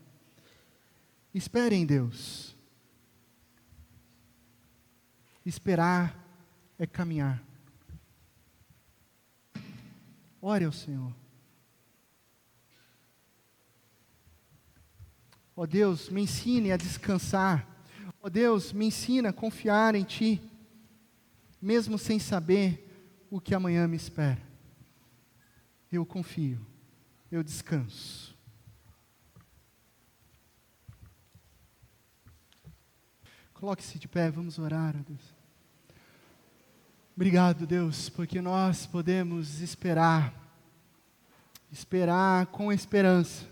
Espere em Deus. Esperar é caminhar. Ore ao Senhor. Ó Deus, me ensine a descansar. Ó Deus, me ensina a confiar em Ti, mesmo sem saber o que amanhã me espera. Eu confio, eu descanso. Coloque-se de pé, vamos orar, ó Deus. Obrigado, Deus, porque nós podemos esperar esperar com esperança,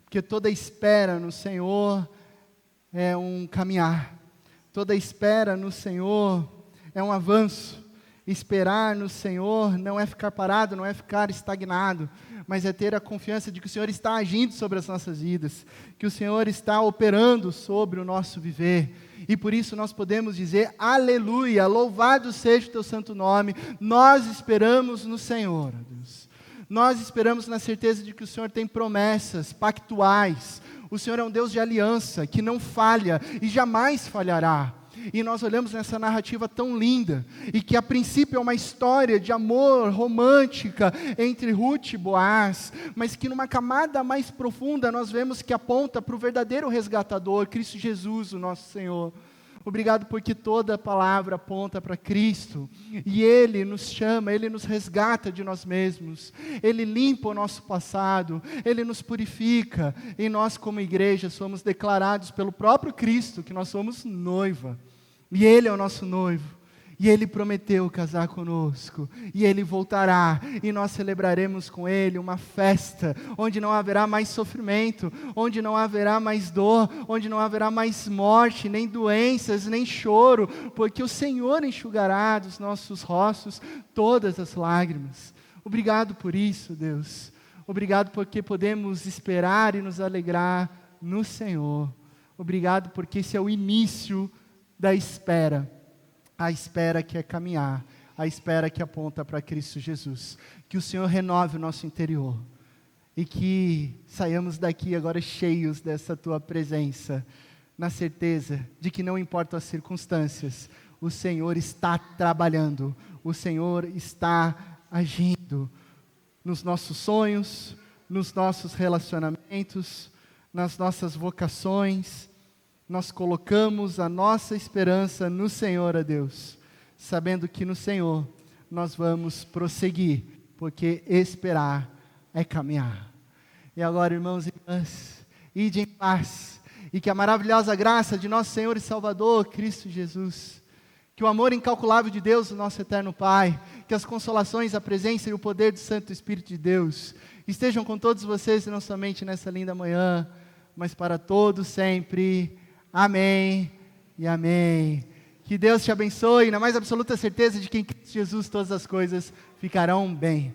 porque toda espera no Senhor é um caminhar, toda espera no Senhor é um avanço. Esperar no Senhor não é ficar parado, não é ficar estagnado, mas é ter a confiança de que o Senhor está agindo sobre as nossas vidas, que o Senhor está operando sobre o nosso viver, e por isso nós podemos dizer, aleluia, louvado seja o teu santo nome. Nós esperamos no Senhor, ó Deus. Nós esperamos na certeza de que o Senhor tem promessas pactuais. O Senhor é um Deus de aliança, que não falha e jamais falhará. E nós olhamos nessa narrativa tão linda, e que a princípio é uma história de amor romântica entre Ruth e Boaz, mas que numa camada mais profunda nós vemos que aponta para o verdadeiro resgatador, Cristo Jesus, o nosso Senhor. Obrigado porque toda palavra aponta para Cristo, e Ele nos chama, Ele nos resgata de nós mesmos, Ele limpa o nosso passado, Ele nos purifica, e nós como igreja somos declarados pelo próprio Cristo que nós somos noiva, e Ele é o nosso noivo, e Ele prometeu casar conosco, e Ele voltará, e nós celebraremos com Ele uma festa, onde não haverá mais sofrimento, onde não haverá mais dor, onde não haverá mais morte, nem doenças, nem choro, porque o Senhor enxugará dos nossos rostos todas as lágrimas. Obrigado por isso, Deus. Obrigado porque podemos esperar e nos alegrar no Senhor. Obrigado porque esse é o início da espera. A espera que é caminhar, a espera que aponta para Cristo Jesus. Que o Senhor renove o nosso interior, e que saiamos daqui agora cheios dessa Tua presença, na certeza de que não importam as circunstâncias, o Senhor está trabalhando, o Senhor está agindo, nos nossos sonhos, nos nossos relacionamentos, nas nossas vocações. Nós colocamos a nossa esperança no Senhor, ó Deus, sabendo que no Senhor nós vamos prosseguir, porque esperar é caminhar. E agora, irmãos e irmãs, ide em paz, e que a maravilhosa graça de nosso Senhor e Salvador, Cristo Jesus, que o amor incalculável de Deus, o nosso eterno Pai, que as consolações, a presença e o poder do Santo Espírito de Deus, estejam com todos vocês, não somente nessa linda manhã, mas para todos sempre. Amém e amém. Que Deus te abençoe, na mais absoluta certeza de que em Cristo Jesus todas as coisas ficarão bem.